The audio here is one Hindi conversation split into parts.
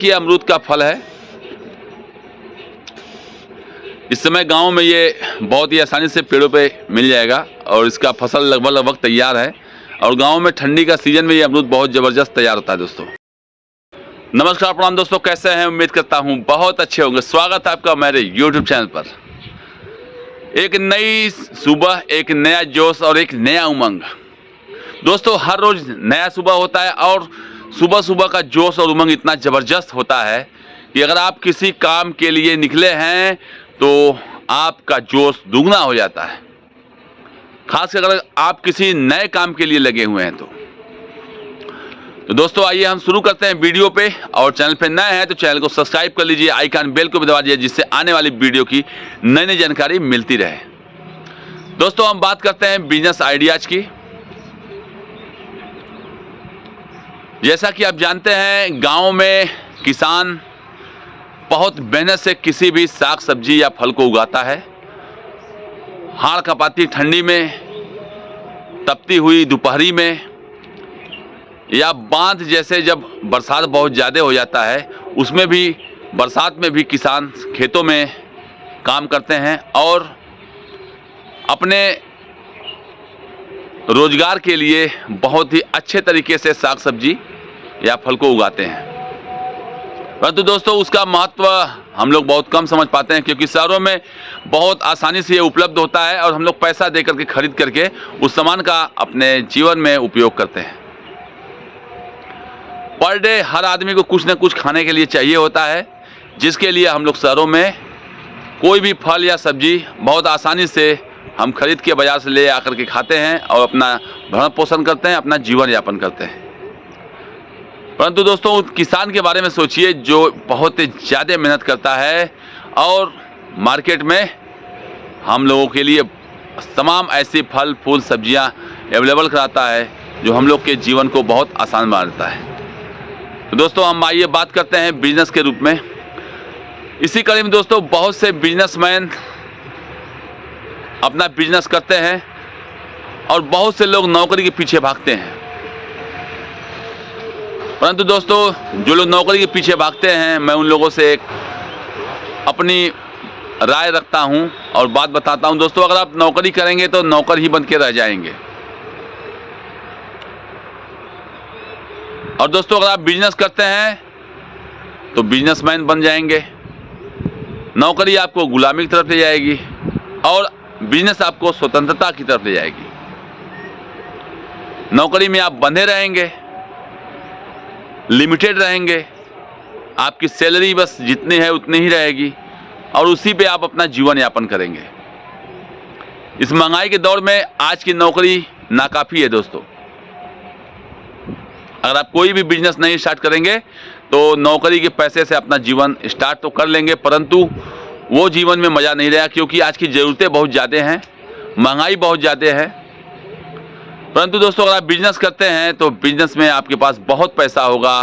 ये अमरूद का फल है। इस समय गांव में ये बहुत ही आसानी से पेड़ों पे मिल जाएगा और इसका फसल लगभग तैयार है। और गांव में ठंडी का सीजन में ये अमरूद बहुत ज़बरदस्त तैयार होता है। दोस्तों नमस्कार, प्रणाम दोस्तों, कैसे हैं? उम्मीद करता हूं बहुत अच्छे होंगे। स्वागत है आपका मेरे YouTube चैनल पर। एक नई सुबह, एक नया जोश और एक नया उमंग। दोस्तों हर रोज़ नया सुबह होता है और सुबह सुबह का जोश और उमंग इतना ज़बरदस्त होता है कि अगर आप किसी काम के लिए निकले हैं तो आपका जोश दुगना हो जाता है। खासकर अगर आप किसी नए काम के लिए लगे हुए हैं तो दोस्तों आइए हम शुरू करते हैं वीडियो पे। और चैनल पे नए हैं तो चैनल को सब्सक्राइब कर लीजिए, आइकन बेल को भी दबा दीजिए, जिससे आने वाली वीडियो की नई नई जानकारी मिलती रहे। दोस्तों हम बात करते हैं बिजनेस आइडियाज की। जैसा कि आप जानते हैं गांव में किसान बहुत मेहनत से किसी भी साग सब्जी या फल को उगाता है। हाड़ कपाती ठंडी में, तपती हुई दोपहरी में, या बांध जैसे जब बरसात बहुत ज़्यादा हो जाता है उसमें भी, बरसात में भी किसान खेतों में काम करते हैं और अपने रोजगार के लिए बहुत ही अच्छे तरीके से साग सब्जी या फल को उगाते हैं। परंतु दोस्तों उसका महत्व हम लोग बहुत कम समझ पाते हैं, क्योंकि शहरों में बहुत आसानी से ये उपलब्ध होता है और हम लोग पैसा दे करके खरीद करके उस सामान का अपने जीवन में उपयोग करते हैं। पर डे हर आदमी को कुछ न कुछ खाने के लिए चाहिए होता है, जिसके लिए हम लोग शहरों में कोई भी फल या सब्जी बहुत आसानी से हम खरीद के बाजार से ले आकर के खाते हैं और अपना भरण पोषण करते हैं, अपना जीवन यापन करते हैं। परंतु दोस्तों उस किसान के बारे में सोचिए जो बहुत ज़्यादा मेहनत करता है और मार्केट में हम लोगों के लिए तमाम ऐसे फल फूल सब्जियां अवेलेबल कराता है जो हम लोग के जीवन को बहुत आसान बना देता है। तो दोस्तों हम आइए बात करते हैं बिजनेस के रूप में। इसी कड़ी में दोस्तों बहुत से बिजनेसमैन अपना बिजनेस करते हैं और बहुत से लोग नौकरी के पीछे भागते हैं। परंतु दोस्तों जो लोग नौकरी के पीछे भागते हैं, मैं उन लोगों से एक अपनी राय रखता हूं और बात बताता हूं। दोस्तों अगर आप नौकरी करेंगे तो नौकर ही बन के रह जाएंगे, और दोस्तों अगर आप बिजनेस करते हैं तो बिजनेसमैन बन जाएंगे। नौकरी आपको गुलामी की तरफ ले जाएगी और बिजनेस आपको स्वतंत्रता की तरफ ले जाएगी। नौकरी में आप बंधे रहेंगे, लिमिटेड रहेंगे, आपकी सैलरी बस जितनी है उतनी ही रहेगी और उसी पे आप अपना जीवन यापन करेंगे। इस महंगाई के दौर में आज की नौकरी नाकाफी है। दोस्तों अगर आप कोई भी बिजनेस नहीं स्टार्ट करेंगे तो नौकरी के पैसे से अपना जीवन स्टार्ट तो कर लेंगे, परंतु वो जीवन में मज़ा नहीं रहेगा, क्योंकि आज की ज़रूरतें बहुत ज़्यादा हैं, महंगाई बहुत ज़्यादा है। परंतु दोस्तों अगर आप बिजनेस करते हैं तो बिजनेस में आपके पास बहुत पैसा होगा,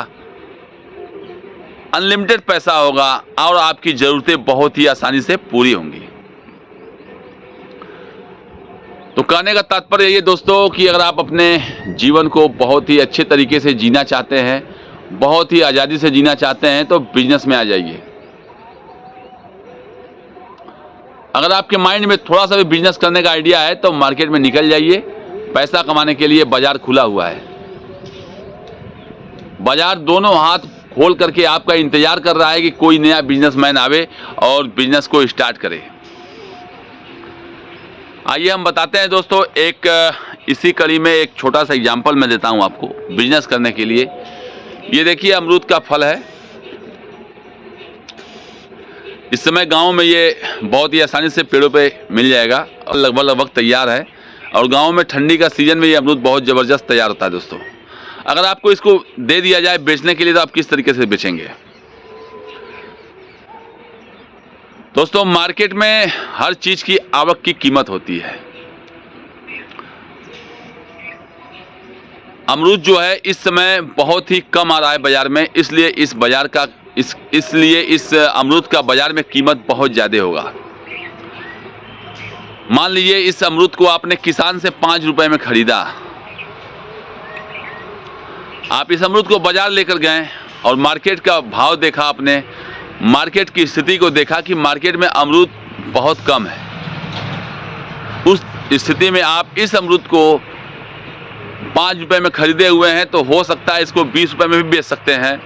अनलिमिटेड पैसा होगा और आपकी ज़रूरतें बहुत ही आसानी से पूरी होंगी। तो कहने का तात्पर्य ये दोस्तों कि अगर आप अपने जीवन को बहुत ही अच्छे तरीके से जीना चाहते हैं, बहुत ही आज़ादी से जीना चाहते हैं तो बिजनेस में आ जाइए। अगर आपके माइंड में थोड़ा सा भी बिजनेस करने का आइडिया है तो मार्केट में निकल जाइए। पैसा कमाने के लिए बाजार खुला हुआ है। बाजार दोनों हाथ खोल करके आपका इंतजार कर रहा है कि कोई नया बिजनेसमैन आवे और बिजनेस को स्टार्ट करे। आइए हम बताते हैं दोस्तों, एक इसी कड़ी में एक छोटा सा एग्जांपल मैं देता हूं आपको बिजनेस करने के लिए। ये देखिए अमरूद का फल है। इस समय गांव में ये बहुत ही आसानी से पेड़ों पे मिल जाएगा और लगभग तैयार है। और गांव में ठंडी का सीजन में ये अमरूद बहुत ज़बरदस्त तैयार होता है। दोस्तों अगर आपको इसको दे दिया जाए बेचने के लिए तो आप किस तरीके से बेचेंगे? दोस्तों मार्केट में हर चीज़ की आवक की कीमत होती है। अमरूद जो है इस समय बहुत ही कम आ रहा है बाजार में, इसलिए इस अमरूद का बाजार में कीमत बहुत ज़्यादा होगा। मान लीजिए इस अमरूद को आपने किसान से 5 रुपए में खरीदा, आप इस अमरूद को बाजार लेकर गए और मार्केट का भाव देखा आपने, मार्केट की स्थिति को देखा कि मार्केट में अमरूद बहुत कम है, उस स्थिति में आप इस अमरूद को 5 रुपए में खरीदे हुए हैं तो हो सकता है इसको 20 रुपए में भी बेच सकते हैं,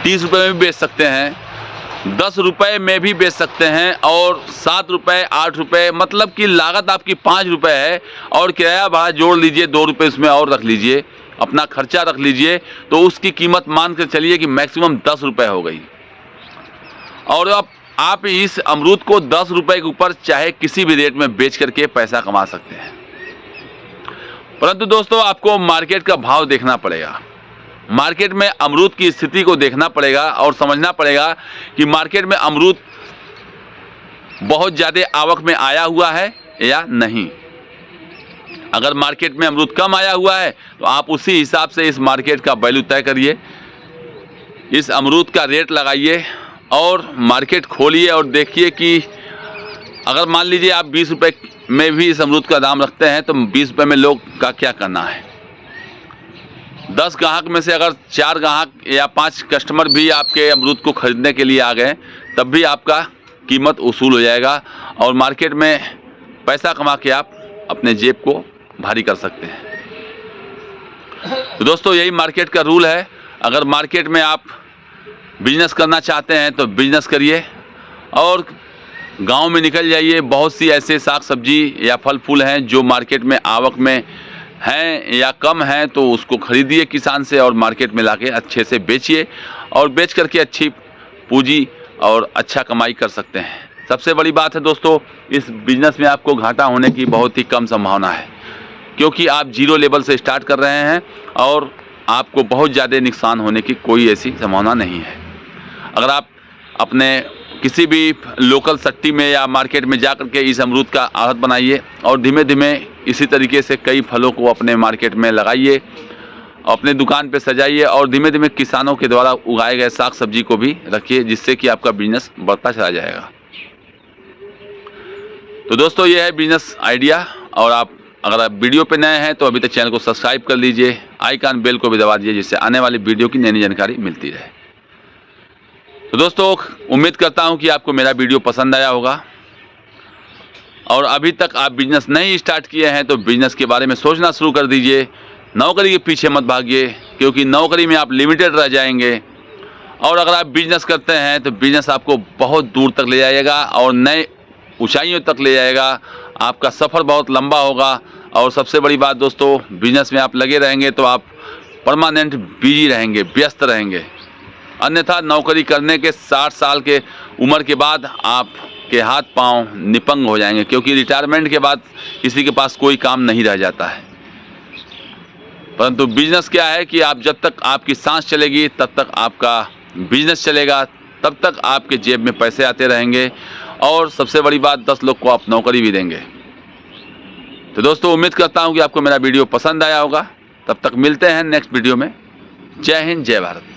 30 रुपए में भी बेच सकते हैं, 10 रुपए में भी बेच सकते हैं, और 7 रुपए 8 रुपए, मतलब कि लागत आपकी 5 रुपए है और किराया भाड़ा जोड़ लीजिए 2 रुपए इसमें और रख लीजिए, अपना खर्चा रख लीजिए, तो उसकी कीमत मान कर चलिए कि मैक्सिमम 10 रुपए हो गई। और अब आप इस अमरूद को 10 रुपए के ऊपर चाहे किसी भी रेट में बेच करके पैसा कमा सकते हैं। परंतु दोस्तों आपको मार्केट का भाव देखना पड़ेगा, मार्केट में अमरूद की स्थिति को देखना पड़ेगा और समझना पड़ेगा कि मार्केट में अमरूद बहुत ज़्यादा आवक में आया हुआ है या नहीं। अगर मार्केट में अमरूद कम आया हुआ है तो आप उसी हिसाब से इस मार्केट का वैल्यू तय करिए, इस अमरूद का रेट लगाइए और मार्केट खोलिए और देखिए कि अगर मान लीजिए आप 20 रुपए में भी इस अमरूद का दाम रखते हैं तो 20 रुपए में लोग का क्या करना है। 10 ग्राहक में से अगर 4 ग्राहक या 5 कस्टमर भी आपके अमरूद को खरीदने के लिए आ गए तब भी आपका कीमत उसूल हो जाएगा और मार्केट में पैसा कमा के आप अपने जेब को भारी कर सकते हैं। तो दोस्तों यही मार्केट का रूल है। अगर मार्केट में आप बिजनेस करना चाहते हैं तो बिजनेस करिए और गांव में निकल जाइए। बहुत सी ऐसे साग सब्जी या फल फूल हैं जो मार्केट में आवक में हैं या कम हैं, तो उसको खरीदिए किसान से और मार्केट में लाके अच्छे से बेचिए और बेच करके अच्छी पूंजी और अच्छा कमाई कर सकते हैं। सबसे बड़ी बात है दोस्तों, इस बिजनेस में आपको घाटा होने की बहुत ही कम संभावना है, क्योंकि आप जीरो लेवल से स्टार्ट कर रहे हैं और आपको बहुत ज़्यादा नुकसान होने की कोई ऐसी संभावना नहीं है। अगर आप अपने किसी भी लोकल सट्टी में या मार्केट में जा करके इस अमरूद का आड़त बनाइए और धीमे धीमे इसी तरीके से कई फलों को अपने मार्केट में लगाइए, अपने दुकान पे सजाइए और धीमे धीमे किसानों के द्वारा उगाए गए साग सब्जी को भी रखिए, जिससे कि आपका बिजनेस बढ़ता चला जाएगा। तो दोस्तों ये है बिजनेस आइडिया। और आप अगर आप वीडियो पे नए हैं तो अभी तक चैनल को सब्सक्राइब कर लीजिए, आइकन बेल को भी दबा दीजिए, जिससे आने वाली वीडियो की नई जानकारी मिलती रहे। तो दोस्तों उम्मीद करता हूं कि आपको मेरा वीडियो पसंद आया होगा और अभी तक आप बिजनेस नहीं स्टार्ट किए हैं तो बिजनेस के बारे में सोचना शुरू कर दीजिए। नौकरी के पीछे मत भागिए, क्योंकि नौकरी में आप लिमिटेड रह जाएंगे। और अगर आप बिजनेस करते हैं तो बिजनेस आपको बहुत दूर तक ले जाएगा और नए ऊंचाइयों तक ले जाएगा। आपका सफ़र बहुत लंबा होगा। और सबसे बड़ी बात दोस्तों, बिजनेस में आप लगे रहेंगे तो आप परमानेंट बिजी रहेंगे, व्यस्त रहेंगे। अन्यथा नौकरी करने के 60 साल के उम्र के बाद आपके हाथ पांव निपंग हो जाएंगे, क्योंकि रिटायरमेंट के बाद किसी के पास कोई काम नहीं रह जाता है। परंतु बिजनेस क्या है कि आप जब तक आपकी सांस चलेगी तब तक आपका बिजनेस चलेगा, तब तक आपके जेब में पैसे आते रहेंगे और सबसे बड़ी बात 10 लोग को आप नौकरी भी देंगे। तो दोस्तों उम्मीद करता हूं कि आपको मेरा वीडियो पसंद आया होगा। तब तक मिलते हैं नेक्स्ट वीडियो में। जय हिंद, जय भारत।